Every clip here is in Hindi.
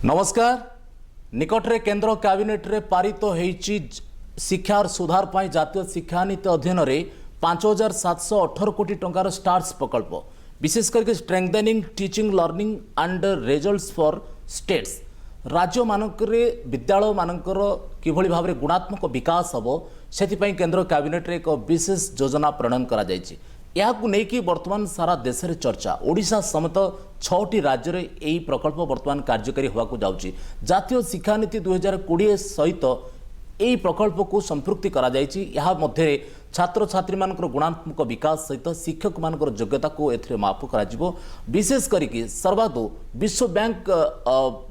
नमस्कार निकटरे केंद्र कैबिनेट रे पारित होईची शिक्षार सुधार पाई जातीय शिक्षा नीति अध्ययन रे 5718 कोटी टंकार स्टार्स प्रकल्प विशेष करके strengthening teaching learning and results for states राज्य मानकरे विद्यालय मानकर किभଳି भाबरे गुणात्मक विकास हबो सेति केंद्र कैबिनेट रे एक विशेष योजना प्रणयन करा जायछि। यहाकू नहीं कि वर्तमान सारा देश में चर्चा ओडिशा समेत 6टी राज्य में यही प्रकल्प वर्तमान कार्यकारी होगाकू जाउछि। जातीय शिक्षा नीति 2020 सहित यही प्रकल्प को संपृक्ति करा जायछि। यहा मध्य छात्र छात्री मानकर गुणात्मक विकास सहित शिक्षक मानकर योग्यता को एथिरे माप करा जिवो। विशेष करिकि सर्वादो विश्व बैंक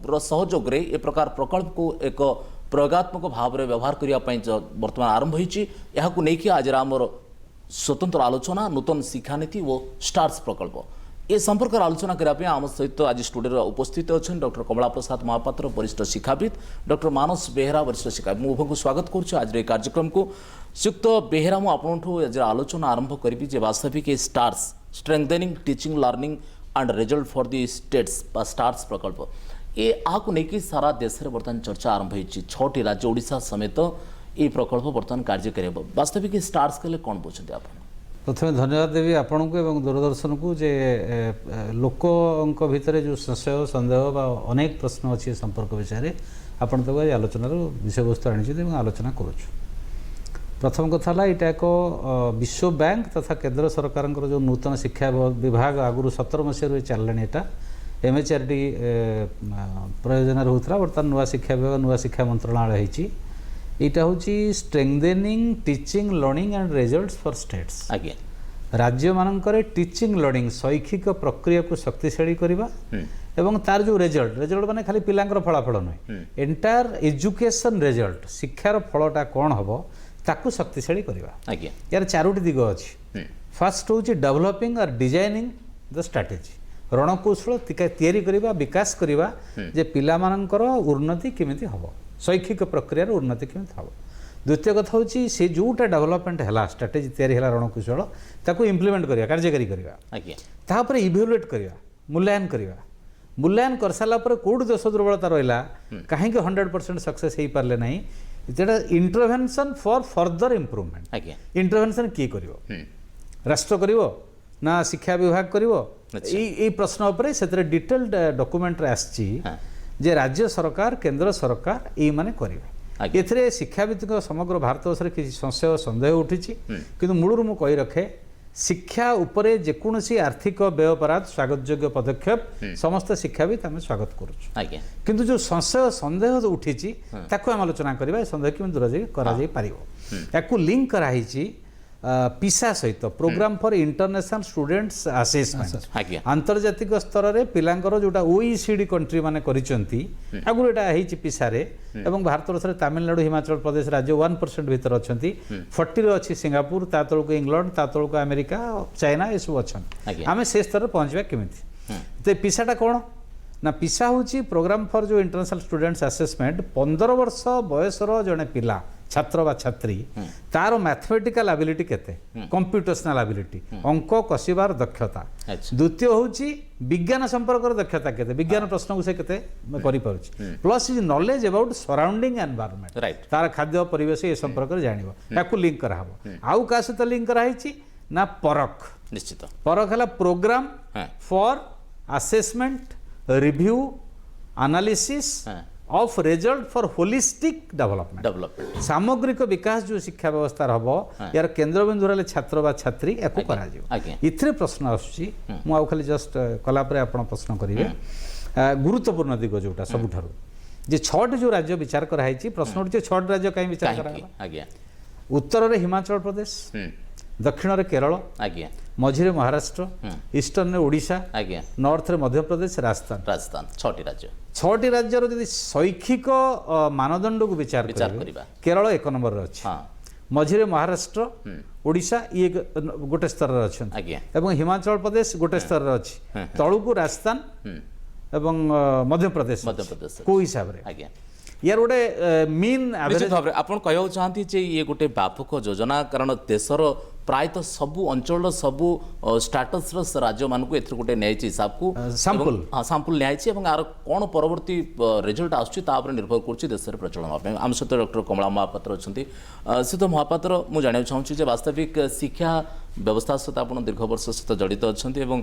रो सहयोग रे ए प्रकार प्रकल्प को एक प्रयोगात्मक भाव में व्यवहार करिया पई वर्तमान आरंभ होईछि। यहाकू नहीं कि आज आमर स्वतंत्र आलोचना नूतन शिक्षा नीति और स्टार्स प्रकल्प ए संपर्क आलोचना करने आम सहित आज स्टूडियो उपस्थित अच्छा डॉक्टर कमला प्रसाद महापात्र वरिष्ठ शिक्षाविद डॉक्टर मानस बेहेरा वरिष्ठ शिक्षाविद मुझे स्वागत करुच्छ आज कार्यक्रम को। श्रीयुक्त बेहेरा मुझे आज आलोचना आरंभ करी वास्तविक stars strengthening teaching learning and result for the states stars प्रकल्प ये आपको नहीं कि सारा देश में बर्तमान चर्चा आरंभ होती 6टी राज्य ओडिशा समेत ये प्रकल्प बर्तमान कार्यकारी हे वास्तविक स्टार्स कले कौन बुझे आप प्रथम धन्यवाद देवी आपण को एवं दूरदर्शन को जे लोक भितर जो संशय सन्देह अनेक प्रश्न अच्छी संपर्क विषय आपन तक आलोचनार विषय वस्तु आनी आलोचना करुँ। प्रथम कथा यहाँ एक विश्व बैंक तथा केंद्र सरकार जो नूतन शिक्षा विभाग आगुरी 17 मसीह चललानी यहाँ MHRD प्रयोजन होता बर्तमान नुआ शिक्षा विभाग नुआ शिक्षा मंत्रणालय होती यहाँ हूँ strengthening teaching learning and results for states आगे राज्य मानकर टीचिंग लर्निंग शैक्षिक प्रक्रिया को शक्तिशाली करवा एवं तार जो रिजल्ट माने खाली पिलांकर फलाफल नुहे एंटायर एजुकेशन रिजल्ट शिक्षार फलटा कौन हम ताकू शक्तिशाली करवा यार 4टी दिग अच्छी। फर्स्ट हूँ डेवलपिंग और डिजाइनिंग द स्ट्रैटेजी रणकौशल तैयारी करवा विकास करवा जे पिला मानकर उन्नति केमिति हम शैक्षिक प्रक्रियार उन्नति केमिति हम। द्वितीय कथा हूँ से जोटा डेवलपमेंट है स्ट्राटेजी तैयारी है रणकौशल ताकू इम्प्लीमेंट करवा कार्यकारी करवा इभ्यालुएट करवा मूल्यांकन कर सारा कौट दोष दुर्बलता रहा कहीं 100% सक्सेस हो पारे ना ये intervention for further improvement intervention किए कर राष्ट्र कर ना शिक्षा विभाग कर प्रश्न उपर से डिटेल्ड डॉक्यूमेंट आसची जे राज्य सरकार केंद्र सरकार ये माने करेंगे एथिरे शिक्षाविद समग्र भारत वर्ष किसी संशय सन्देह उठी किंतु मूलरू मु कही रखे शिक्षा उपरे जेकोसी आर्थिक व्ययपराध स्वागत योग्य पदक्षेप समस्त शिक्षाविद आम स्वागत करुँ किंतु जो संशय सन्देह उठी आम आलोचना करवा सन्देह कि दूर कर लिंक कराई पिसा सहित programme for international students assessment आंतर्जातिक स्तर में पिलांकर जोटा OECD कंट्री माने करिसेंती आगु एटा हेछि पिसा रे एवं भारत वर्ष तमिलनाडु हिमाचल प्रदेश राज्य 1% भीतर अछंती 40 रे अछि सिंगापुर ता तळको इंग्लैंड ता तळको अमेरिका चाइना ए सब अछन आमे से स्तर पहुंचबा केमिति ते पिसाटा कोन ना पिसा होछि प्रोग्राम फॉर जो इंटरनेशनल स्टूडेंट्स असेसमेंट 15 वर्ष बयसर जने पिला छात्र बा छात्री तार मैथमेटिकल एबिलिटी केते कंप्यूटेशनल एबिलिटी अंक कसिबार दक्षता द्वितीय होछि विज्ञान संपर्क दक्षता केते विज्ञान प्रश्न को से केते करि पाउछि plus is knowledge about surrounding environment तार खाद्य परिवेश ए संपर्क जानिबो ताकू लिंक कराहबो आउ का से लिंक कराइछि ना परख निश्चित परख हला programme for assessment review analysis of result for holistic development सामग्रिक विकास जो शिक्षा व्यवस्था हम यार केंद्र बिंदु रहे छात्र बा छात्री या इथे प्रश्न आसुची मु खाली जस्ट कलापर आप प्रश्न करेंगे गुरुत्वपूर्ण दिग जोटा सबुठारु जे 6टी जो राज्य विचार कराई प्रश्न उठे 6टी राज्य कहीं विचार करा उत्तर में हिमाचल प्रदेश दक्षिण में केरल मझिरे महाराष्ट्र ईस्टर्न में ओडिशा नॉर्थ रे मध्य प्रदेश राजस्थान 6टी राज्यर यदि शैक्षिक मानदंड को विचार करिबा केरल 1 नंबर रे अछि मझिरे महाराष्ट्र ओडिशा ये गोटे स्तर रे अछि एवं हिमाचल प्रदेश गोटे स्तर रे अछि तळुकु राजस्थान एवं मध्य प्रदेश को हिसाब रे यार गोटे मीन निश्चित भाव में आप कहना चाहती जे ये गोटे व्यापक योजना कारण देशर प्रायतः सबु अंचल सबु स्टाटस राज्य मान को एथर गोटे न्यायची हिसाब को sample। हाँ सैंपल न्यायची एवं आर कौन परवर्ती रिजल्ट आसुची ता पर निर्भर करछि देश रे प्रचलन होबे आम सहित डॉक्टर कमला महापात्र अछंती सिद्ध महापात्र मु जानिया चाहूछि जे वास्तविक शिक्षा व्यवस्था सहित आपण दीर्घ वर्ष सहित जड़ित अछंती एवं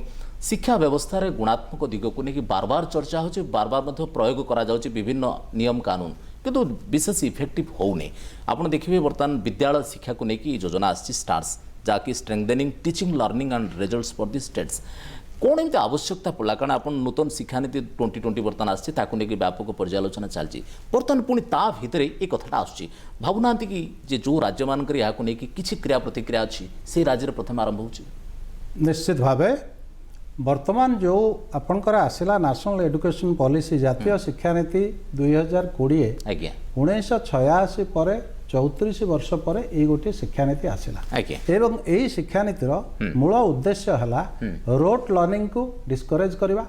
शिक्षा व्यवस्था रे गुणात्मक दिग को लेकिन बार बार चर्चा होछि बार बार मध्य प्रयोग करा जाउछि विभिन्न नियम कानून किंतु विशेष इफेक्टिव होउनी आपण देखिबे वर्तमान विद्यालय शिक्षा को लेकिन योजना आछि स्टार्स जाकि strengthening teaching learning and results for the states कौन एमती आवश्यकता पड़ा कारण आप नूतन शिक्षानीति 2020 बर्तमान आसी व्यापक पर्यालोचना चलती बर्तमान पुणी ता भितर ये कथाटा आसुची भावुना कि जे जो राज्य मानक या किसी क्रिया प्रतिक्रिया अच्छी से राज्य प्रथम आरंभ हो निश्चित भाव वर्तमान जो आपणकर आसला नेशनल एजुकेशन पॉलिसी जातीय शिक्षा नीति 2020 आज्ञा 1986 पर 34 वर्ष पर ये गोटे शिक्षानीति आसला एवं यही शिक्षानीतिर मूल उद्देश्य है रोट लर्निंग को डिस्करेज करवा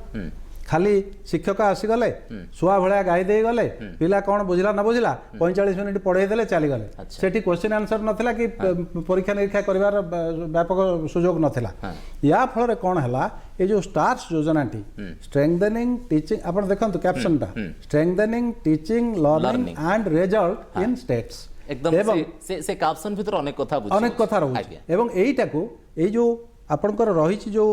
खाली शिक्षक आसीगले छुआ भाया गाई दे गले पिला कौन बुझला न बुझला 45 मिनिट पढ़े देले चली गले सेठी क्वेश्चन आंसर नथिला कि परीक्षा निरीक्षा करिवार व्यापक सुजोग नथिला या फल कौन है ये जो स्टार्स योजनाटी स्ट्रेंथनिंग टीचिंग आपण देखंतु कैप्शनटा strengthening teaching learning and result in states एकदम से कैप्शन भीतर अनेक कथा रही एवं एईटा को ए जो आपणकर रही जो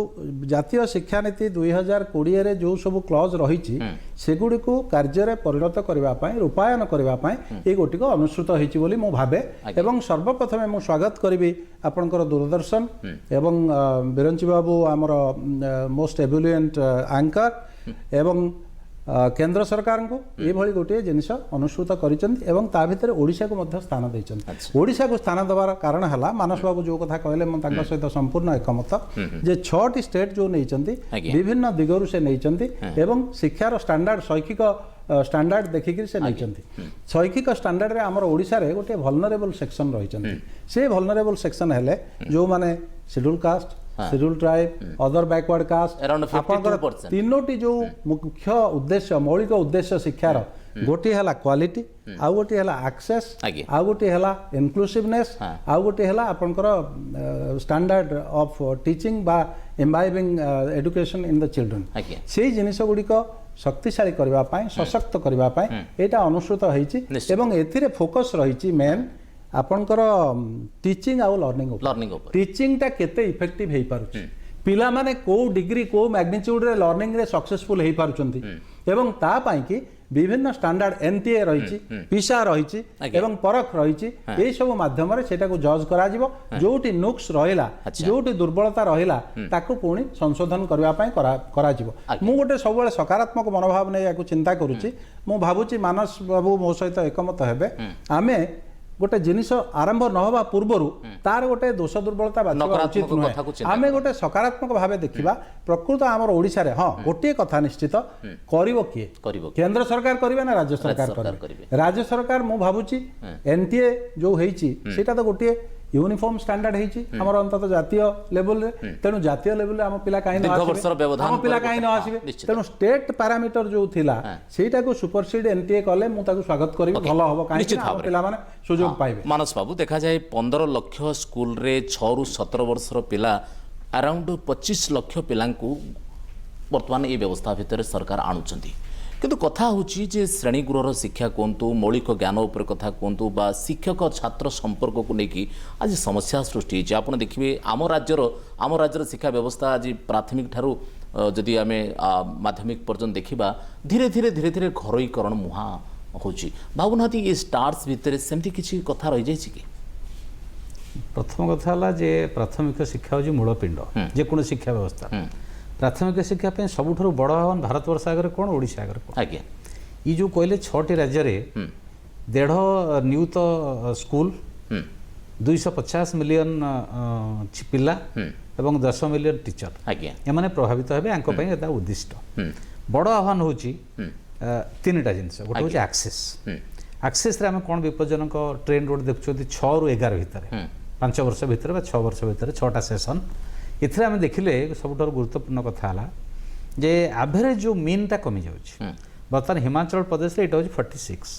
जातीय शिक्षा नीति 2020 रे जो सब क्लॉज रही सेगुड़ी को कार्य परिणत करने रूपायन करने ये गोटी को अनुसृत होती बोली मु भावे एवं सर्वप्रथमे मु स्वागत करी आपणकर दूरदर्शन एवं बिरंची बाबू आमर मोस्ट एब्युलिएंट एंकर एवं केंद्र सरकार को ये गोटे जिनिस अनुसृत कर ओडिशा को मध्य स्थान देइछन ओडिशा को स्थान देवार कारण है मानस बाबू जो कथा कहले मैं सहित संपूर्ण एकमत जे 6टी स्टेट जो नहीं विभिन्न दिगरु से नहीं एवं शिक्षार स्टैंडर्ड शैक्षिक स्टैंडर्ड देखिक से नहीं शैक्षिक स्टैंडर्ड रे हमर ओडिशा रे गोटे वल्नरेबल सेक्शन रही से वल्नरेबल सेक्शन हेले जो माने schedule caste schedule tribe other backward caste तीनोटी जो मुख्य उद्देश्य मौलिक उद्देश्य शिक्षार गोटे है क्वालिटी आउ गोटे है एक्सेस आउ गोटे है इनक्लूसिवनेस आउ गोटे है आपनकर स्टैंडर्ड ऑफ टीचिंग बा imbibing education in the children से जिनिस गुड़िक शक्तिशाली करने सशक्त करने यहाँ अनुसृत होती फोकस रही मेन आपनकर टीचिंग आउ लर्निंग टीचिंग टा केते इफेक्टिव हे पारुछि पिला माने को डिग्री को मैग्नीट्यूड रे लर्निंग रे सक्सेसफुल हे पारुछंती एवं ता पाई कि विभिन्न स्टैंडर्ड एनटीए रही पिसा रही एवं परख रही ये सब माध्यम रे सेटा को जज करा जिवो जोटी नुक्स रहिला जोटी दुर्बलता रहिला ताकू पुणी संशोधन करबा पई करा जिवो मु गोटे सब बेले सकारात्मक मनोभाव नै याकू चिंता करूची मु भाबुची मानस बाबू मो सहित एकमत हेबे आमे गोटे जिनिस आरंभ न होबा पूर्वरु तार गोटे दोष दुर्बलता बाछिबा उचित नुहे आमे गोटे सकारात्मक भावे देखिबा प्रकृत हमर ओडिसा रे हां गोटे कथा निश्चित करिवो किए केंद्र सरकार करिवे ना राज्य सरकार करिवे राज्य सरकार मु भाबुची एनटीए जो हेची सेटा तो गोटे यूनिफॉर्म स्टैंडर्ड हेची हमर अंतत जातीय लेवल रे तेनु जातीय लेवल रे हम पिला काहे न आसीबे हम पिला काहे न आसीबे तेनु स्टेट पैरामीटर जो थिला सेटा को सुपरसीड एनटीए कले मु ताकू स्वागत करिवि भलो होबो काहे न पिला माने सुजोग पाइबे मानस बाबू देखा जाए 15 लाख स्कूल रे 6 रु 17 वर्षर पिला अराउंड 25 लाख पिला वर्तमान ये व्यवस्था भितर सरकार आणुचंती किंतु कथा होची जे श्रेणी गृहर शिक्षा कहतु मौलिक ज्ञान उपर कथा कहतु बा शिक्षक छात्र संपर्क को लेकिन आज समस्या सृष्टि होती आप देखिए आम राज्यर शिक्षा व्यवस्था आज प्राथमिक ठारू जदि आम माध्यमिक पर्यंत देखा धीरे धीरे धीरे धीरे घरोईकरण मुहा होची भावुना ये स्टार्स भितर सेमती किसी कथा रही जाइए कि प्रथम कथा है जे प्राथमिक शिक्षा हूँ मूलपिंड जेको शिक्षा व्यवस्था प्राथमिक शिक्षा पे सबुठ बड़ आह्वान भारतवर्ष आगे कौन ओडिशा आगे कौन आज्ञा ये जो कहले 6टी राज्य रे 1.5 नियुत स्कूल 250 मिलियन पिला एवं 10 मिलियन टीचर आज्ञा एमाने प्रभावित हेबे आंको पई एता उद्दिष्ट बड़ आह्वान होची 3टा जिनस गोटे होची एक्सेस रे हम कौन विपज्जनक ट्रेंड रोड देखुछथि 6 रु 11 भितर 5 वर्ष भितर बा 6 वर्ष भितर 6टा सेशन इथे आम देखिले सबुठार गुरुत्वपूर्ण कथा है जे एवरेज जो मीनटा कमी जाउछि बर्तमान हिमाचल प्रदेश रे एटा होछि 46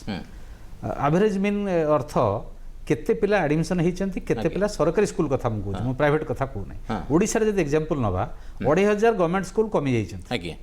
एवरेज मीन अर्थ केते पिला एडमिशन होती केते पिला सरकारी स्कूल कथा मु कहूँ प्राइवेट कथा कहूना ओडिशा रे जदि एग्जांपल नबा 2500 गवर्नमेंट स्कूल कमी जाइछन आज्ञा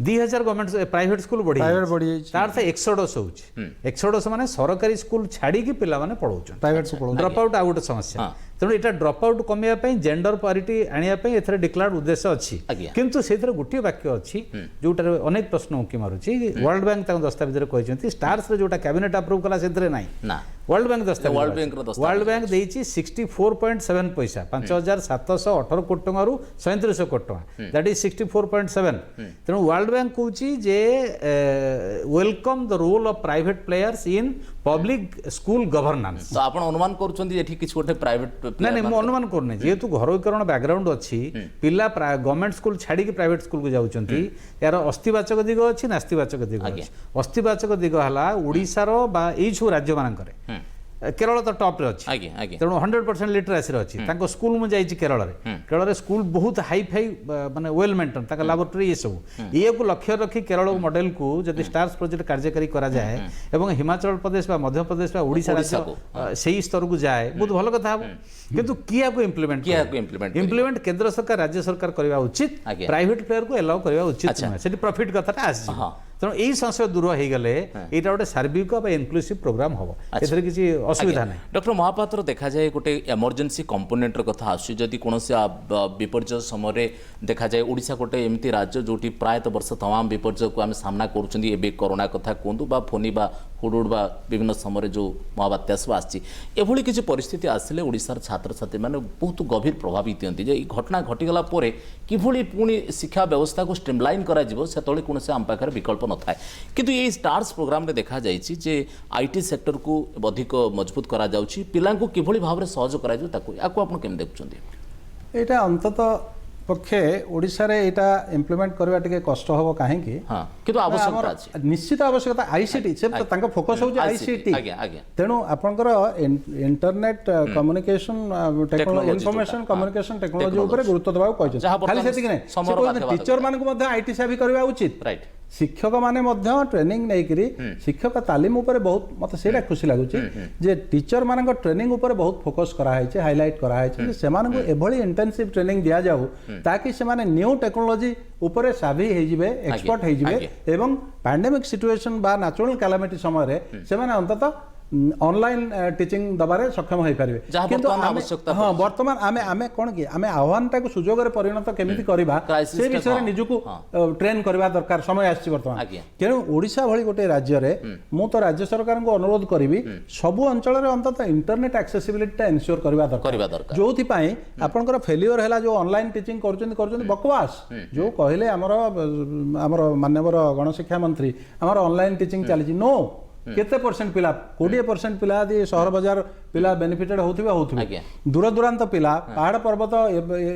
2000 गवर्नमेंट प्राइवेट स्कूल बढ़ी प्राइवेट बढ़ी जाइछि तार से एक्सोडस होउछि एक्सोडस माने सरकारी स्कूल छाड़ी की पिला माने पढौछन प्राइवेट को पढ़ो ड्रॉप आउट आ गोटे समस्या तेणु एटा ड्रॉप आउट कमिया पई जेंडर पारिटी आनिया पई एथरे डिक्लेयर्ड उद्देश्य अछि आज्ञा। किंतु सेथरे गोटे वाक्य अछि जोटार अनेक प्रश्न उकी मारुछि वर्ल्ड बैंक ताको दस्तावेज रे कहिसंती स्टार्स रे जोटा कैबिनेट अप्रूव कला सेथरे नाही ना वर्ल्ड बैंक दस्तावेज वर्ल्ड बैंक रो दस्तावेज वर्ल्ड बैंक देइछि 64.7 पैसा 5718 कोटी टंगारू 3700 कोटी टंगा दैट इज 64.7 तेणु वर्ल्ड बैंक कहूछि जे welcome the role of private players in public school governance तो आपण अनुमान करूछंती एठी किछ गोटे प्राइवेट ना नहीं मु अनुमान करने जेहेतु घरोकरण बैकग्राउंड अच्छी पिला गवर्नमेंट स्कूल छाड़ी प्राइवेट स्कूल को जाउछंती यार अस्थिवाचक दिग अच्छी नास्तिवाचक दिग अच्छी अस्थिवाचक दिग हला ओडिसा रो बा एई छु राज्य मानकरे केरल तो टॉप रे अच्छी आज्ञा आज्ञा तेणु 100% लिटरेसी अच्छी तांको स्कूल मु जाइछि केरल रे स्कूल बहुत हाई फाई माने वेल मेंटेन तांका लैबोरेटरी ये सब ये को लक्ष्य रखी केरल मॉडल को जदि स्टार्स प्रोजेक्ट कार्यकारी करा जाए एवं हिमाचल प्रदेश बा मध्य प्रदेश बा ओडिशा राज्य सही स्तर को जाए बहुत भल कथा हो किंतु किया को इम्प्लीमेंट केंद्र सरकार राज्य सरकार करबा उचित प्राइवेट प्लेयर को अलाउ करबा उचित नुहे सेठी प्रॉफिट कथाटा आसी तेणु यही संशय दूर हो गले यहाँ गोटे सार्विक इनक्लूसिव प्रोग्राम हम एथरे किसी असुविधा नहीं डॉक्टर महापात्र देखा जाए गोटे इमरजेंसी कंपोनेंट कथा आसुची जदि कोनोसी विपर्य समय देखा जाए ओडिशा गोटे एमती राज्य जोटी प्रायत वर्ष तमाम विपर्य को आम सामना करुँच एबे कोरोना कथा कहतु बा फोनी बा हुडुड बा विभिन्न समय जो महाबात्या सब आसी एभली किसी परिस्थिति आसिले ओडिशार छात्र छात्री मैंने बहुत गभीर प्रभावित होती जे घटना घटीगला परे किभली पुणी शिक्षा व्यवस्था को स्ट्रीमलाइन करा जिवो सेतळे कोनोसी आम पाखरे विकल्प नथाय किंतु ये स्टार्स प्रोग्राम रे देखा जाइछि जे आईटी सेक्टर को अधिक मजबूत करा जाउछि पिलां को किभली भाव रे सहयोग करा जाउ ताको याको आपण केम देखुछन्ती एटा अंततः पक्षे ओडिशा रे एटा इम्प्लीमेंट करबा टिके कष्ट होबो काहे कि हां किंतु आवश्यकता अछि निश्चित आवश्यकता आईसीटी से तो तांको फोकस हो जे आईसीटी आज्ञा आज्ञा तेणु आपनकर internet communication technology information communication technology ऊपर गुरुत्व देबाक कहै खाली सेति कि नै टीचर मान को मध्ये आईटी सेवा करबा उचित राइट शिक्षक माने मध्ये ट्रेनिंग नै करी शिक्षक तालीम ऊपर बहुत मते सेटा खुशी लागुची जे टीचर मानक ट्रेनिंग ऊपर बहुत फोकस करा है हाइलाइट करा है से मानक एभली इंटेंसिव ट्रेनिंग दिया जाऊ ताकि से माने न्यू टेक्नोलॉजी ऊपर साभी हे जिवे एक्सपर्ट हे जिवे एवं पैंडेमिक सिचुएशन बा नेचुरल कैलामिटी समय रे से माने अंततः ऑनलाइन टीचिंग दबारे सक्षम हो पारे किंतु हाँ वर्तमान आमे आमे कोन कि आमे आह्वान टाको सुजोग रे परिणत केमिति करबा से विषय रे निजुको ट्रेन करबा दरकार समय आछि वर्तमान केनु ओडिशा भली गोटे राज्य रे मु तो राज्य सरकार को अनुरोध करिवि सबु अंचल रे अंततः इंटरनेट एक्सेसिबिलिटी टा एन्श्योर करबा दरकार जोथि पई आपनकर फेलियर हैला जो ऑनलाइन टीचिंग करचोंदी बकवास जो कहले हमर माननीय गणशिक्षा मंत्री हमर ऑनलाइन टीचिंग चली नो केते परसेंट पिला 20% पिला यदि सहर बाजार पिला बेनिफिटेड होथिबे दूर दूरांत पिला पहाड़ पर्वत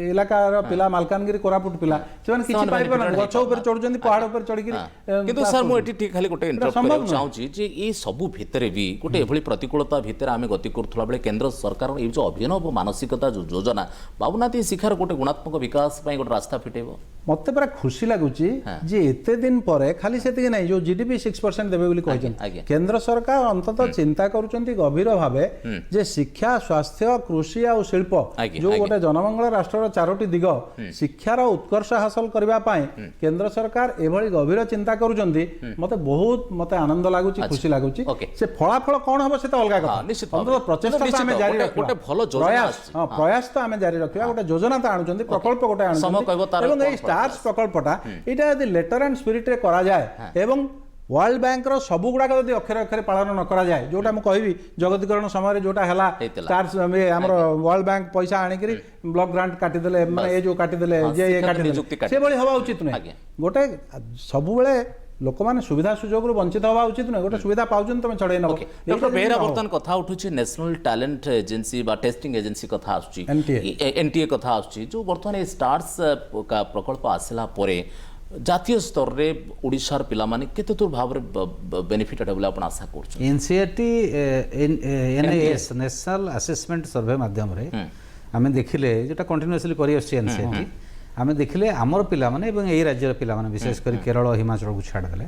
इलाकार पिला मालकानगिरी कोरापुट पिला सेवन किछि पाइ पर गछ ऊपर चढ़ुचंदी पहाड़ ऊपर चढ़ी किंतु सर मु एठी ठीक खाली गोटे इंटरप्ट करब चाहूची जे ई सबु भितरे भी गोटे एभली प्रतिकूलता भितरे आमे गति करथला बेले केंद्र सरकार ए जो अभिनव मानसिकता जो योजना बाबुनाथी शिक्षार गोटे गुणात्मक विकास पई गोटे रास्ता फिटेबो मते बड़ा खुशी लागुची जे एते दिन परे खाली सेति नै जो जीडीपी 6% देबे बोली कहछन केंद्र सरकार अंततः चिंता करूचंती गभीर भावे जे शिक्षा स्वास्थ्य कृषि आ शिल्प जो गोटे जनमंगल राष्ट्र चारोटी दिग शिक्षार उत्कर्ष हासिल करबा पाए केंद्र सरकार एभली गभीर चिंता करूचंती मते बहुत मते आनंद लागुची खुशी लागुची से फलाफल कोन हबो से तो अलगा कथा अंततः प्रचेष्टा आमे जारी रखबा गोटे भलो योजना प्रयास तो आमे जारी रखबा गोटे योजना तो आनुचंती प्रकल्प गोटे आनुचंती एवं ए स्टार्स प्रकल्पटा एटा यदि लेटर एंड स्पिरिट रे करा जाए एवं वर्ल्ड बैंक रो सबु गुडा यदि अक्षर अक्षर पालन न करा जाए जोटा मु कहबी जगतीकरण समय जोटा हला स्टार्स हमर वर्ल्ड बैंक पैसा आनी करी ब्लॉक ग्रांट काटी देले माने ए जो काटी देले जे ए काटी देले से बळी हवा उचित नै गोटे सबु बेले लोक माने सुविधा सुजोग रु वंचित हवा उचित नै गोटे सुविधा पाउछन तमे छडे नबो डॉक्टर बेहरा बर्तन कथा उठुची नेशनल टैलेंट एजेंसी बा टेस्टिंग एजेंसी कथा आछी एनटीए कथा आछी जो बर्तन ए स्टार्स का प्रकल्प आसला परे जातीय स्तर रे ओडिशार पिला माने केते दूर भाव रे बेनिफिट हेबो आपण आशा करछ एनसीईआरटी एनएएस नेशनल असेसमेंट सर्वे माध्यम रे हमें देखिले जेटा कंटीन्यूअसली करि आछी एनसीईआरटी हमें देखिले हमर पिला माने एवं एई राज्यर पिला माने विशेष करी केरल हिमाचल को छाड़ देले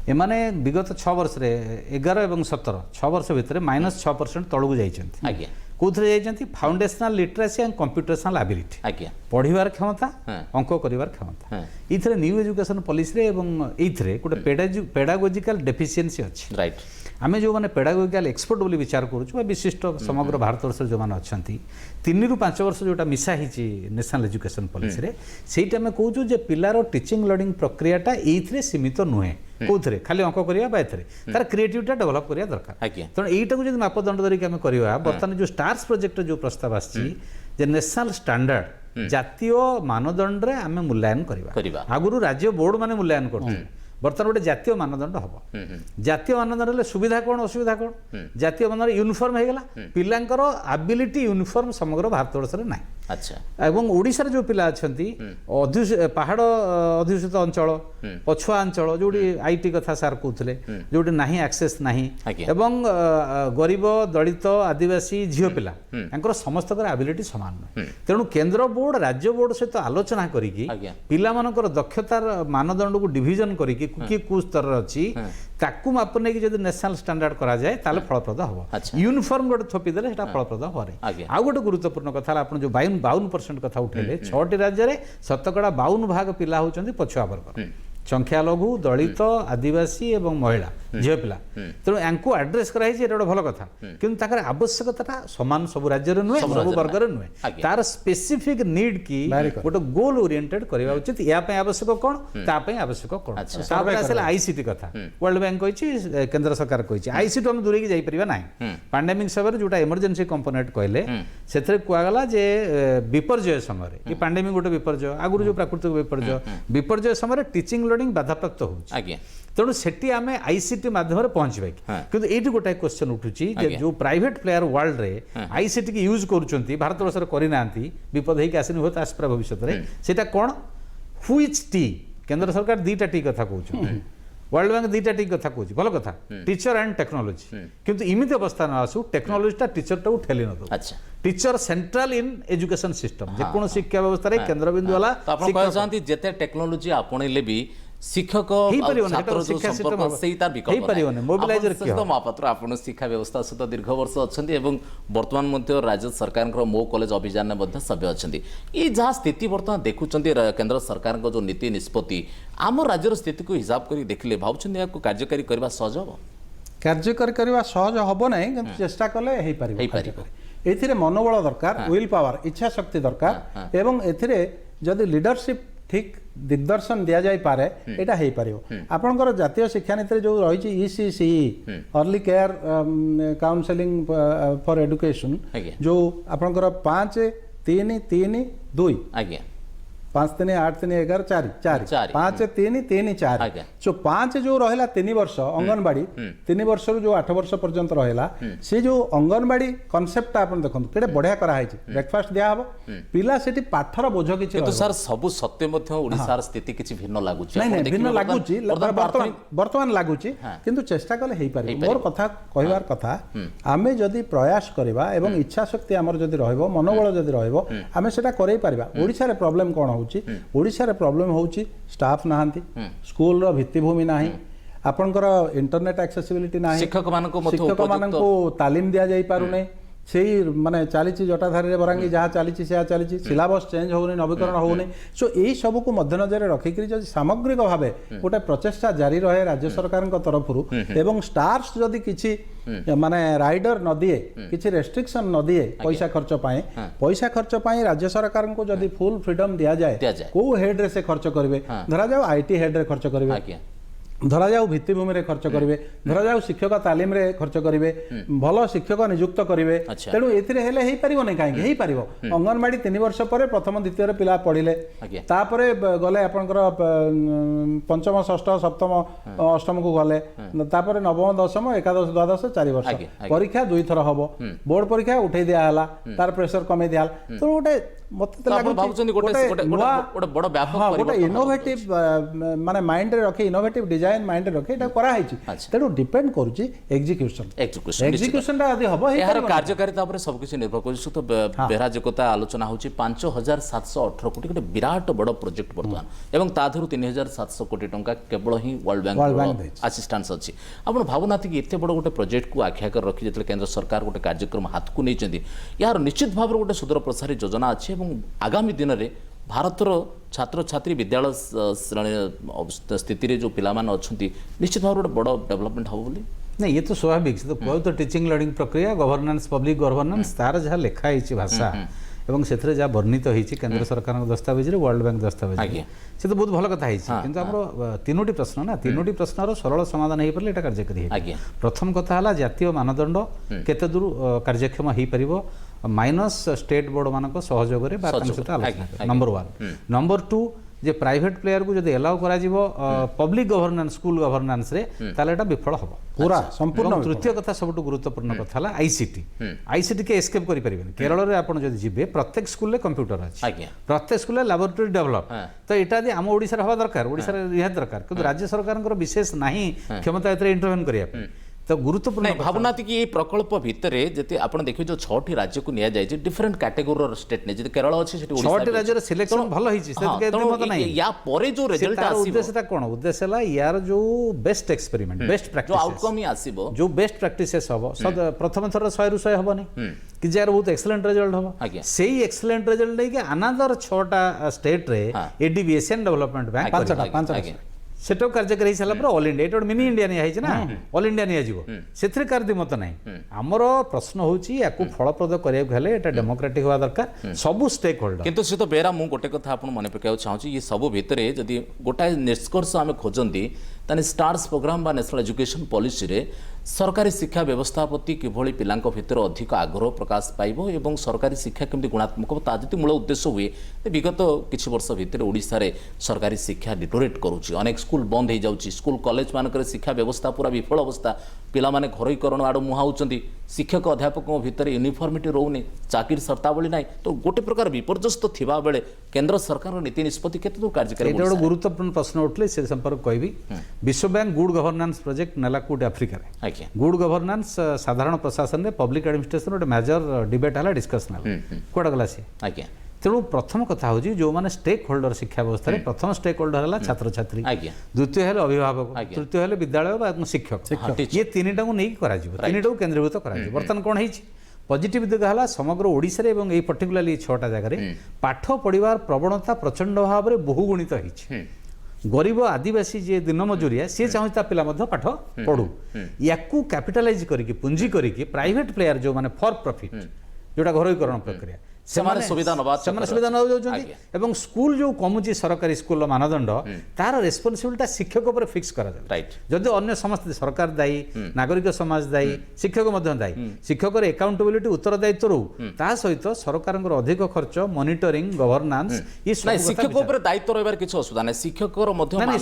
एमाने विगत 6 वर्ष रे 11 एवं 17 6 वर्ष भितर -6% तळକୁ ଯାଇଛନ୍ତି आज्ञा कोथरे ଯାଇଛନ୍ତି foundational literacy and computational ability आज्ञा पढ़िबार क्षमता हाँ। अंक करिवार क्षमता हाँ। इथरे न्यू एजुकेशन पॉलिसी रे एवं इथरे गोटे पेडागोजिकल डेफिशिएंसी अछि राइट आमे जो माने पेडागोजिकल एक्सपर्ट बोली विचार करूछु विशिष्ट समग्र भारतवर्ष जो माने अछंती 3 रु 5 वर्ष जोटा मिसा हिची नेशनल एजुकेशन पॉलिसी रे सेटा ଆମେ कहूछु जे पिलारो टीचिंग लर्निंग प्रक्रियाटा एइथरे सीमित नुहे कोथरे खाली अंक करिया बा एथरे तार क्रिएटिविटी डेवलप करिया दरकार आज्ञा तेणु एइटाକୁ ଯଦି ମାପଦଣ୍ଡ ଧରିକି ଆମେ କରିବା ବର୍ତ୍ତମାନ ଯେଉଁ ଷ୍ଟାର୍ସ ପ୍ରୋଜେକ୍ଟ ଯେଉଁ ପ୍ରସ୍ତାବ ଆସିଛି ଯେ ନ୍ୟାସନାଲ ଷ୍ଟାଣ୍ଡାର୍ଡ ଜାତୀୟ ମାନଦଣ୍ଡରେ ଆମେ ମୂଲ୍ୟାୟନ କରିବା ଆଗରୁ ରାଜ୍ୟ ବୋର୍ଡ ମାନେ ମୂଲ୍ୟାୟନ କରୁଥିଲେ ବର୍ତ୍ତମାନ ଗୋଟେ ଜାତୀୟ ମାନଦଣ୍ଡ ହବ ଜାତୀୟ ମାନଦଣ୍ଡ ହେଲେ ସୁବିଧା କ'ଣ ଅସୁବିଧା କ'ଣ ଜାତୀୟ ମାନଦଣ୍ଡ ୟୁନିଫର୍ମ ହେଇଗଲା ପିଲାଙ୍କର ଆବିଲିଟି ୟୁନିଫର୍ମ ସମଗ୍ର ଭାରତବର୍ଷରେ ନାହିଁ अच्छा ଏବଂ ଓଡ଼ିଶାରେ ଯେଉଁ ପିଲା ଅଛନ୍ତି ପାହାଡ଼ ଅଧ୍ୟୁଷିତ ଅଞ୍ଚଳ ପଛୁଆ ଅଞ୍ଚଳ ଯେଉଁଠି ଆଇଟି କଥା ସାର୍ କହୁଥିଲେ ଯେଉଁଠି ନାହିଁ ଆକ୍ସେସ୍ ନାହିଁ ଏବଂ ଗରିବ ଦଳିତ ଆଦିବାସୀ ଝିଅ ପିଲା ତାଙ୍କର ସମସ୍ତଙ୍କର ଆବିଲିଟି ସମାନ ନୁହେଁ ତେଣୁ କେନ୍ଦ୍ର ବୋର୍ଡ ରାଜ୍ୟ ବୋର୍ଡ ସହିତ ଆଲୋଚନା କରିକି ପିଲାମାନଙ୍କର ଦକ୍ଷତାର ମାନଦଣ୍ଡକୁ ଡିଭିଜନ କରିକି କିଏ କୋଉ ସ୍ତରରେ ଅଛି ତାକୁ ମାପ ନେଇକି ଯଦି ନ୍ୟାସନାଲ ଷ୍ଟାଣ୍ଡାର୍ଡ କରାଯାଏ ତାହେଲେ ଫଳପ୍ରଦ ହେବ ୟୁନିଫର୍ମ ଗୋଟେ ଥୋପିଦେଲେ ସେଟା ଫଳପ୍ରଦ ହେବନି ଆଉ ଗୋଟେ ଗୁରୁତ୍ୱପୂର୍ଣ୍ଣ କଥା ହେଲା ଆପଣ ଯେଉଁ 52% କଥା ଉଠେଇଲେ 6ଟି ରାଜ୍ୟରେ ଶତକଡ଼ା 52% ପିଲା ହେଉଛନ୍ତି ପଛୁଆ ବର୍ଗର ସଂଖ୍ୟାଲଘୁ ଦଳିତ ଆଦିବାସୀ ଏବଂ ମହିଳା ଝିଅ ପିଲା ତେଣୁ ୟାଙ୍କୁ ଆଡ୍ରେସ୍ କରାଯାଇଛି ଏଟା ଗୋଟେ ଭଲ କଥା କିନ୍ତୁ ତାଙ୍କର ଆବଶ୍ୟକତାଟା ସମାନ ସବୁ ରାଜ୍ୟରେ ନୁହେଁ ସବୁ ବର୍ଗରେ ନୁହେଁ ତାର ସ୍ପେସିଫିକ୍ ନିଡ୍ କି ଗୋଟେ ଗୋଲ ଓରିଏଣ୍ଟେଡ୍ କରିବା ଉଚିତ ୟା ପାଇଁ ଆବଶ୍ୟକ କ'ଣ ତା ପାଇଁ ଆବଶ୍ୟକ କ'ଣ ତାପରେ ଆସିଲା ଆଇସିଟି କଥା ୱାର୍ଲଡ ବ୍ୟାଙ୍କ କହିଛି କେନ୍ଦ୍ର ସରକାର କହିଛି ଆଇସିଟି ଆମେ ଦୂରେଇକି ଯାଇପାରିବା ନାହିଁ ପାଣ୍ଡେମିକ ସମୟରେ ଯୋଉଟା ଏମର୍ଜେନ୍ସି କମ୍ପୋନେଣ୍ଟ କହିଲେ ସେଥିରେ କୁହାଗଲା ଯେ ବିପର୍ଯ୍ୟୟ ସମୟରେ ଏ ପାଣ୍ଡେମିକ ଗୋଟେ ବିପର୍ଯ୍ୟୟ ଆଗରୁ ଯୋଉ ପ୍ରାକୃତିକ ବିପର୍ଯ୍ୟୟ ସମୟରେ ଟିଚିଂ लर्निंग बाधाप्राप्त होउछि तेणु सेठी आमे आईसीटी माध्यम रे पहुंचबे किंतु एठी गोटा क्वेश्चन उठुछि जे जो प्राइवेट प्लेयर वर्ल्ड रे आईसीटी की यूज करूचंती भारत वर्ष रे करि नांती विपद हेकि आसिन होत आसप्रा भविष्य रे सेटा कोन व्हिच टी केंद्र सरकार दीटा टी कथा कहउछ वर्ल्ड बैंक दीटा टी कथा कहउछ भलो कथा टीचर एंड टेक्नोलॉजी किंतु इमिति अवस्था न आसु टेक्नोलॉजी टा टीचर टा ठेली न दो अच्छा teacher central in education system जे कोन शिक्षा व्यवस्था रे केंद्र बिंदु वाला आपण कहै चाहती जेते टेक्नोलॉजी आपणले भी शिक्षक छात्र शिक्षा संपर्क से तार विकल्प मोबिलाइजर के महापात्र आपण शिक्षा व्यवस्था सहित दीर्घ वर्ष अछंती एवं वर्तमान मध्य राज्य सरकार मो कॉलेज अभियान मध्य सभ्य अछंती ई जहाँ स्थिति वर्तमान देखुचंती केंद्र सरकार जो नीति निष्पत्ति आम राज्यर स्थिति को हिसाब करी देखले भावचंती याको कार्यकारी करबा सहज हो कार्यकारी करबा सहज हबो नै किंतु चेष्टा कले हेई परिबो एथिरे मनोबल दरकार विल पावर इच्छा शक्ति दरकार एवं एथिरे जदि लीडरशिप ठीक दिग्दर्शन दिया जाई पारे एटा हेई परिबो आपनकर जातीय शिक्षा नीति जो रही ECC early care counselling for education जो आपनकर 5 3 3 2 आज्ञा 5 3 8 3 11 4 4 5 3 3 4 जो 5 जो रहला 3 वर्ष अंगनवाड़ी 3 वर्ष जो 8 वर्ष पर्यंत रहला से जो अंगनवाड़ी कांसेप्ट आपन देखन केडे बढ़िया करा है ब्रेकफास्ट दिया हबो पिला सेठी पाठर बोझ किछि किंतु सर सब सत्य मध्य ओडिसार स्थिति किछि भिन्न लागुछि नहीं भिन्न लागुछि वर्तमान लागुछि किंतु चेष्टा कले हेई पारे मोर कथा कहिवार कथा आमे जदी प्रयास करबा एवं इच्छा शक्ति हमर जदी रहइबो मनोबल जदी रहइबो आमे सेटा करै पारिबा ओडिसा रे प्रॉब्लम कोन ओडिशा रे प्रॉब्लम होउची स्टाफ नाहंती स्कूल रो भित्तिभूमि नाही आपनकर इंटरनेट एक्सेसिबिलिटी नाही शिक्षक मानको तालीम दिया जाई पारुने सेही माने चालीची जटाधारी रे बरांगी जहाँ चालीची से चालीची सिलेबस चेंज होउनी नवीकरण होउनी सो एई सब को मध्यनजर रखी करी जदि सामग्रिक भाबे गोटे प्रचेष्टा जारी रहे राज्य सरकार तरफरु एवं स्टार्स जदि किछि माने राइडर न दिए किछि रेस्ट्रिक्शन न दिए पैसा खर्च पाई राज्य सरकार को जदि फुल फ्रीडम दिया जाए को हेड रे से खर्च करिवे धरा जाओ आईटी हेड रे खर्च करिवे धरा जाऊ भित्तिभूमि रे खर्च करिवे धरा जाऊ शिक्षक तालीम रे खर्च करिवे भलो शिक्षक नियुक्त करिवे तेणु एथिरे हेले हेई परिबो नै काहे हेई परिबो अंगनवाड़ी 3 वर्ष परे प्रथम द्वितीय रे पिला पढिले तापरे गले आपनकर पंचम षष्ठ सप्तम अष्टम को गले तापरे नवम दशम एकादश द्वादश 4 वर्ष परीक्षा 2 थर हबो बोर्ड परीक्षा उठै दिया हला तार प्रेशर कमे दिया तो गोटे ମତେ ତ ଆପଣ ଭାବୁଛନ୍ତି ଗୋଟେ ବଡ଼ ବ୍ୟାପକ ଗୋଟେ ପରିବର୍ତ୍ତନ ଇନୋଭେଟିଭ ମାନେ ମାଇଣ୍ଡରେ ରଖି ଇନୋଭେଟିଭ ଡିଜାଇନ ମାଇଣ୍ଡରେ ରଖି ଏଟା କରାହେଇଛି ତେଣୁ ଡିପେଣ୍ଡ କରୁଛି ଏକ୍ଜିକ୍ୟୁସନ ଏକ୍ଜିକ୍ୟୁସନଟା ଯଦି ହବ ଏହାର କାର୍ଯ୍ୟକାରିତା ଉପରେ ସବୁକିଛି ନିର୍ଭର କରୁଛି। ତ ବେହେରା ଯୋକତା ଆଲୋଚନା ହେଉଛି 5718 କୋଟି ଗୋଟେ ବିରାଟ ବଡ଼ ପ୍ରୋଜେକ୍ଟ ବର୍ତ୍ତମାନ ଏବଂ ତା ଦେହରୁ 3700 କୋଟି ଟଙ୍କା କେବଳ ହିଁ ୱାର୍ଲଡ ବ୍ୟାଙ୍କ ଆସିଷ୍ଟାନ୍ସ ଅଛି। ଆପଣ ଭାବୁନାହାନ୍ତି କି ଏତେ ବଡ଼ ଗୋଟେ ପ୍ରୋଜେକ୍ଟକୁ ଆଖି ଆଗରେ ରଖି ଯେତେବେଳେ କେନ୍ଦ୍ର ସରକାର ଗୋଟେ କାର୍ଯ୍ୟକ୍ରମ ହାତକୁ ନେଇଛନ୍ତି ଏହାର ନିଶ୍ଚିତ ଭାବରେ ଗୋଟେ ସୁଦୂର ପ୍ରସାରୀ ଯୋଜନା ଅଛି ଏବଂ ଆଗାମୀ ଦିନରେ ଭାରତର ଛାତ୍ରଛାତ୍ରୀ ବିଦ୍ୟାଳୟ ସ୍ଥିତିରେ ଯେଉଁ ପିଲାମାନେ ଅଛନ୍ତି ନିଶ୍ଚିତ ଭାବରେ ଗୋଟେ ବଡ଼ ଡେଭଲପମେଣ୍ଟ ହେବ ବୋଲି। नहीं ये तो स्वाभाविक से तो कहू तो टीचिंग लर्निंग प्रक्रिया गवर्नेंस पब्लिक गवर्नेंस तार जहाँ लिखाई भाषा এবং সেথরে যা বর্ণিত হয়েছে কেন্দ্র সরকার দস্তাবেজে ওয়ার্ল্ড ব্যাঙ্ক দস্তাবেজ সে তো বহুত ভালো কথা হয়েছে কিন্তু আমার তিনোটি প্রশ্ন না তিনোটি প্রশ্নর সরল সমাধান হয়ে পারে এটা কার্যকরী হবে। প্রথম কথা হল জাতীয় মানদণ্ড কেতে দূর কার্যক্ষম হয়ে পারিব মাইনস স্টেট বোর্ড মানক সহযোগরে বা তাଙ୍କ সହିତ আলোচনা নম্বর 1 নম্বর 2 যে প্রাইভেট প্লেয়ার को যদি এলাও করা যাব পব্লিক গভর্নেন্স স্কুল গভর্নেন্স রে তাহলে এটা বিফল হবে পুরা সম্পূর্ণ। তৃতীয় কথা সবটু গুরুত্বপূর্ণ কথা হলা আইসিটি কে এস্কেপ করি পারিবেন। কেরল রে আপন যদি জিবে প্রত্যেক স্কুল রে কম্পিউটার আছে প্রত্যেক স্কুল রে ল্যাবরেটরি ডেভেলপ তো এটা দি আম ওড়িশার হওয়া দরকার ওড়িশার রিহাত দরকার কিন্তু রাজ্য সরকারଙ୍କର বিশেষ ନାହିଁ ক্ষমতা এতরে ইন্টারভেন করিয়া तो गुरुत्वपूर्ण भावना कि ये प्रकल्प भितर जति आपण देखिए जो 6टी राज्य को निया जाय डिफरेंट कैटेगरी स्टेट ने जति केरल अछि सेठी ओडिसा 6टी राज्य रे सिलेक्शन भलो हिची से मत नै या परे जो रिजल्ट आसीबो उद्देश्यटा कोन उद्देश्य ला यार जो बेस्ट एक्सपेरिमेंट बेस्ट प्रैक्टिस जो आउटकम ही आसीबो जो बेस्ट प्रैक्टिसेस हबो प्रथम थर 100 रु 100 हबो नै कि जार बहुत एक्सीलेंट रिजल्ट हबो सेही एक्सीलेंट रिजल्ट नै कि अनदर 6टा स्टेट रे एडीबी एशियन डेवलपमेंट बैंक 5टा सेटा कार्यक्रम हिसाब पर ऑल इंडिया एटा मिनी इंडिया नहीं है ना ऑल इंडिया नहीं आजिबो सेथरे कार्य मत नहीं हमर प्रश्न होची याकू फलप्रद करिया हेले एटा डेमोक्रेटिक होवा दरकार सब स्टेक होल्डर किंतु से तो बेरा मु गोटे कथा आपन मने पकाउ चाहूची ये सब भितरे जदी गोटा निष्कर्ष आमे खोजंती ताने स्टार्स प्रोग्राम बा नेशनल एजुकेशन पॉलिसी रे सरकारी शिक्षा व्यवस्था प्रति किभଳି ପିଲାଙ୍କ ଭିତରେ ଅଧିକ ଆଗ୍ରହ ପ୍ରକାଶ ପାଇବ ଏବଂ ସରକାରୀ ଶିକ୍ଷା କେମିତି ଗୁଣାତ୍ମକ ତା ଯଦି ମୂଳ ଉଦ୍ଦେଶ୍ୟ ହୁଏ ବିଗତ କିଛି ବର୍ଷ ଭିତରେ ଓଡ଼ିଶାରେ ସରକାରୀ ଶିକ୍ଷା ଡିଟୋରେଟ୍ କରୁଛି ଅନେକ ସ୍କୁଲ ବନ୍ଦ ହେଇଯାଉଛି ସ୍କୁଲ କଲେଜ ମାନଙ୍କରେ ଶିକ୍ଷା ବ୍ୟବସ୍ଥା ପୁରା ବିଫଳ ଅବସ୍ଥା ପିଲାମାନେ ଘରୋଇକରଣ ଆଡ଼ୁ ମୁହାଉଛନ୍ତି ଶିକ୍ଷକ ଅଧ୍ୟାପକଙ୍କ ଭିତରେ ୟୁନିଫର୍ମିଟି ରହୁନି ଚାକିରି ସର୍ତ୍ତାବଳୀ ନାହିଁ ତ ଗୋଟେ ପ୍ରକାର ବିପର୍ଯ୍ୟସ୍ତ ଥିବା ବେଳେ କେନ୍ଦ୍ର ସରକାରଙ୍କ ନୀତି ନିଷ୍ପତ୍ତି କେତେ ଦୂର କାର୍ଯ୍ୟକାରୀ ଏଇଟା ଗୋଟେ ଗୁରୁତ୍ୱପୂର୍ଣ୍ଣ ପ୍ରଶ୍ନ ଉଠିଲେ ସେ ସମ୍ପର୍କ କହିବି विश्व बैंक गुड गवर्नेंस प्रोजेक्ट नेला कोड अफ्रिका रे गुड गवर्नेंस साधारण प्रशासन रे पब्लिक एडमिनिस्ट्रेशन रे मेजर डिबेट हला डिस्कशन हला कोडा गला से तेणु प्रथम कथा हो जो माने स्टेक होल्डर शिक्षा व्यवस्था रे प्रथम स्टेक होल्डर हला छात्र छात्री द्वितीय हले अभिभावक तृतीय हले विद्यालय बा शिक्षक ये तीनटा को नहीं करा जिवो तीनटा को केंद्रीभूत करा जिवो वर्तमान कोन हेछि पॉजिटिव दिग हला समग्र ओडिसा रे एवं ए पर्टिकुलरली 6टा जगह रे पाठ पढिबार प्रवणता प्रचंड भाव रे बहुगुणित हेछि गरीब आदिवासी जे दिन मजूरिया सी चाहता पिला पाठ पढ़ू याकू कैपिटालाइज करके पुंजी करके प्राइवेट प्लेयर जो माने फॉर प्रॉफिट जोटा घरोईकरण प्रक्रिया सुविधा एवं स्कूल जो कमुची सरकारी स्कूल मानदंड तार रेस्पॉन्सिबिलिटी शिक्षक पर फिक्स करा राइट जदि अन्य समस्त सरकार दायी नागरिक समाज दायी शिक्षक दायी शिक्षक अकाउंटेबिलिटी उत्तरदायित्व रो ता सहित सरकार अधिक खर्च मॉनिटरिंग गवर्नेंस ये शिक्षक ऊपर दायित्व रहबार किछ असुविधा नै शिक्षक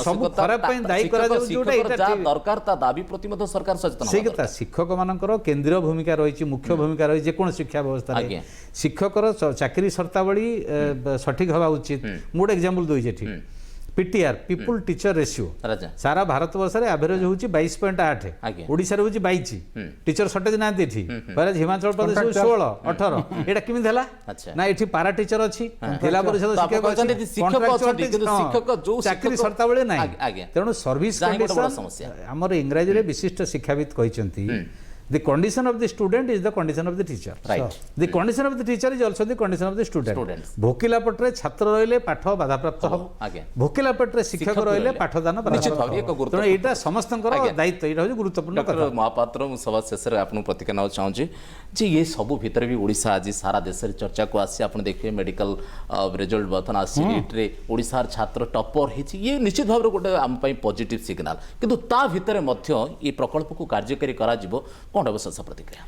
सब खराब पय दायी करा जोटा एटा दरकार ता दाबी प्रति मध्य सरकार सचेतन से कथा शिक्षक मानकर केंद्रीय भूमिका रही मुख्य भूमिका रही जे कोन शिक्षा व्यवस्था शिक्षक चाकरी शर्तावली सठिक हवा उचित मोड एग्जांपल दोई जेठी पीटीआर पीपल टीचर रेशियो सारा भारत वर्ष रे एवरेज होची 22.8 ओडिसा रे होची 22 टीचर शॉर्टेज ना देठी पर हिमाचल प्रदेश 16 18 एटा किमि देला ना एठी पारा टीचर अछि जिला परिषद शिक्षक जो चाकरी शर्तावली नै तेनु सर्विस कंडीशन हमर इंग्रजी रे विशिष्ट शिक्षाविद कहिसंती The condition of the student is the condition of the teacher. Right. The condition of the teacher is also the condition of the student. भोकिला पटरे छात्र रहिले पाठ बाधा प्राप्त हो भोकिला पटरे शिक्षक रहिले पाठदान निश्चित भाव एक गुरुत्व एटा समस्तंकर दायित्व एटा हो गुरुत्वपूर्ण डॉक्टर महापात्र सभा शेष रे आपन प्रतिक्रिया नाउ चाहूँ जे ये सब भीतर भी ओडिशा आज सारा देश रे चर्चा को आसी आपन देखिए मेडिकल रिजल्ट बतन आसी नीट रे ओडिसा छात्र टॉपर हिची ये निश्चित भाव गोटे आम पई पॉजिटिव सिग्नल किंतु ता भीतर मध्य ये प्रकल्प को कार्यकारी करा जिवो कोन अवश्य प्रतिक्रिया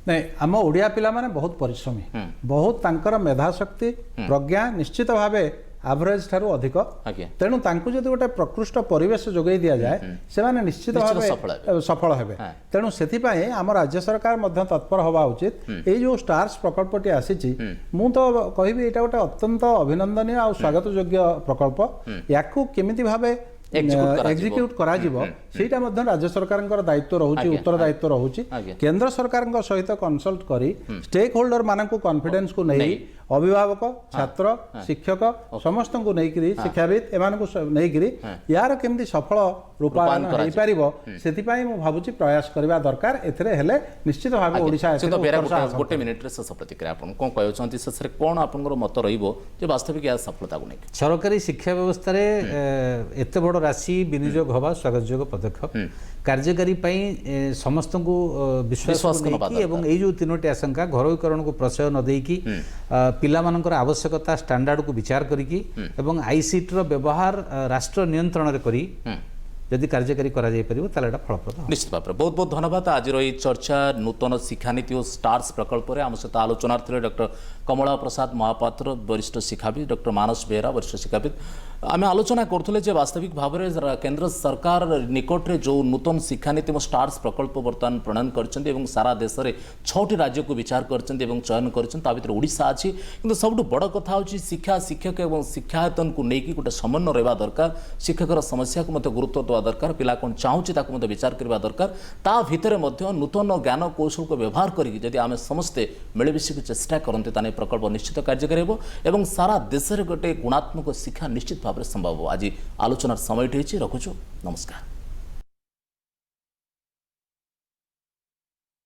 नहीं आम ओडिया पिला माने बहुत परिश्रमी बहुत तांकर मेधाशक्ति प्रज्ञा निश्चित भावे ଆଭରେଜ ଠାରୁ ଅଧିକ। ଆଜ୍ଞା। ତେଣୁ ତାଙ୍କୁ ଯଦି ଗୋଟେ ପ୍ରକୃଷ୍ଟ ପରିବେଶ ଯୋଗାଇ ଦିଆଯାଏ ସେମାନେ ନିଶ୍ଚିତ ଭାବେ ସଫଳ ହେବେ। ତେଣୁ ସେଥିପାଇଁ ଆମ ରାଜ୍ୟ ସରକାର ମଧ୍ୟ ତତ୍ପର ହେବା ଉଚିତ। ଏଇ ଯୋଉ ଷ୍ଟାର୍ସ ପ୍ରକଳ୍ପଟି ଆସିଛି ମୁଁ ତ କହିବି ଏଇଟା ଗୋଟେ ଅତ୍ୟନ୍ତ ଅଭିନନ୍ଦନୀୟ ଆଉ ସ୍ୱାଗତ ଯୋଗ୍ୟ ପ୍ରକଳ୍ପ। ୟାକୁ କେମିତି ଭାବେ ଏକ୍ଜିକ୍ୟୁଟ କରାଯିବ ସେଇଟା ମଧ୍ୟ ରାଜ୍ୟ ସରକାରଙ୍କର ଦାୟିତ୍ୱ ରହୁଛି, ଉତ୍ତରଦାୟିତ୍ୱ ରହୁଛି। କେନ୍ଦ୍ର ସରକାରଙ୍କ ସହିତ କନସଲ୍ଟ କରି ଷ୍ଟେକ୍ ହୋଲ୍ଡର ମାନଙ୍କୁ କନଫିଡେନ୍ସକୁ ନେଇ ଅଭିଭାବକ, ଛାତ୍ର, ଶିକ୍ଷକ ସମସ୍ତଙ୍କୁ ନେଇକିରି ଶିକ୍ଷାବିତ ଏମାନଙ୍କୁ ନେଇକିରି ୟାର କେମିତି ସଫଳ ରୂପାୟନ ହେଇପାରିବ ସେଥିପାଇଁ ମୁଁ ଭାବୁଛି ପ୍ରୟାସ କରିବା ଦରକାର। ଏଥିରେ ହେଲେ ନିଶ୍ଚିତ ଭାବେ ଓଡ଼ିଶା ଗୋଟେ ମିନିଟ୍ରେ ଶେଷ ପ୍ରତିକ୍ରିୟା ଆପଣ କ'ଣ କହିଛନ୍ତି, ଶେଷରେ କ'ଣ ଆପଣଙ୍କର ମତ ରହିବ ଯେ ବାସ୍ତବିକ ଏହା ସଫଳତାକୁ ନେଇ? ସରକାରୀ ଶିକ୍ଷା ବ୍ୟବସ୍ଥାରେ ଏତେ ବଡ଼ ରାଶି ବିନିଯୋଗ ହେବା ସ୍ୱାଗତଯୋଗ୍ୟ ପଦକ୍ଷେପ। କାର୍ଯ୍ୟକାରୀ ପାଇଁ ସମସ୍ତଙ୍କୁ ବିଶ୍ୱାସ ନେଇକି ଏବଂ ଏଇ ଯେଉଁ ତିନୋଟି ଆଶଙ୍କା ଘରୋଇକରଣକୁ ପ୍ରଶୟ ନ ଦେଇକି ପିଲାମାନଙ୍କର ଆବଶ୍ୟକତା ଷ୍ଟାଣ୍ଡାର୍ଡକୁ ବିଚାର କରିକି ଏବଂ ଆଇସିଟିର ବ୍ୟବହାର ରାଷ୍ଟ୍ର ନିୟନ୍ତ୍ରଣରେ କରି ଯଦି କାର୍ଯ୍ୟକାରୀ କରାଯାଇପାରିବ ତାହେଲେ ଏଇଟା ଫଳପ୍ରଦ। ନିଶ୍ଚିତ ଭାବରେ ବହୁତ ବହୁତ ଧନ୍ୟବାଦ। ଆଜିର ଏହି ଚର୍ଚ୍ଚା ନୂତନ ଶିକ୍ଷାନୀତି ଓ ଷ୍ଟାର୍ସ ପ୍ରକଳ୍ପରେ ଆମ ସହିତ ଆଲୋଚନାରେ ଥିଲେ ଡକ୍ଟର କମଳା ପ୍ରସାଦ ମହାପାତ୍ର ବରିଷ୍ଠ ଶିକ୍ଷାବିତ, ଡକ୍ଟର ମାନସ ବେହେରା ବରିଷ୍ଠ ଶିକ୍ଷାବିତ। ଆମେ ଆଲୋଚନା କରୁଥିଲେ ଯେ ବାସ୍ତବିକ ଭାବରେ କେନ୍ଦ୍ର ସରକାର ନିକଟରେ ଯେଉଁ ନୂତନ ଶିକ୍ଷାନୀତି ଓ ଷ୍ଟାର୍ସ ପ୍ରକଳ୍ପ ବର୍ତ୍ତମାନ ପ୍ରଣୟନ କରିଛନ୍ତି ଏବଂ ସାରା ଦେଶରେ 6ଟି ରାଜ୍ୟକୁ ବିଚାର କରିଛନ୍ତି ଏବଂ ଚୟନ କରିଛନ୍ତି, ତା ଭିତରେ ଓଡ଼ିଶା ଅଛି। କିନ୍ତୁ ସବୁଠୁ ବଡ଼ କଥା ହେଉଛି ଶିକ୍ଷା, ଶିକ୍ଷକ ଏବଂ ଶିକ୍ଷାୟତନକୁ ନେଇକି ଗୋଟେ ସମନ୍ୱୟ ରହିବା ଦରକାର। ଶିକ୍ଷକର ସମସ୍ୟାକୁ ମଧ୍ୟ ଗୁରୁତ୍ୱ ଦେବା ଦରକାର, ପିଲା କ'ଣ ଚାହୁଁଛି ତାକୁ ମଧ୍ୟ ବିଚାର କରିବା ଦରକାର। ତା ଭିତରେ ମଧ୍ୟ ନୂତନ ଜ୍ଞାନ କୌଶଳକୁ ବ୍ୟବହାର କରିକି ଯଦି ଆମେ ସମସ୍ତେ ମିଳିମିଶିକି ଚେଷ୍ଟା କରନ୍ତି ତାହେଲେ ପ୍ରକଳ୍ପ ନିଶ୍ଚିତ କାର୍ଯ୍ୟକାରୀ ହେବ ଏବଂ ସାରା ଦେଶରେ ଗୋଟେ ଗୁଣାତ୍ମକ ଶିକ୍ଷା ନିଶ୍ଚିତ ଭାବରେ ସମ୍ଭବ ହେବ। ଆଜି ଆଲୋଚନାର ସମୟଟି ହେଇଛି, ରଖୁଛୁ, ନମସ୍କାର।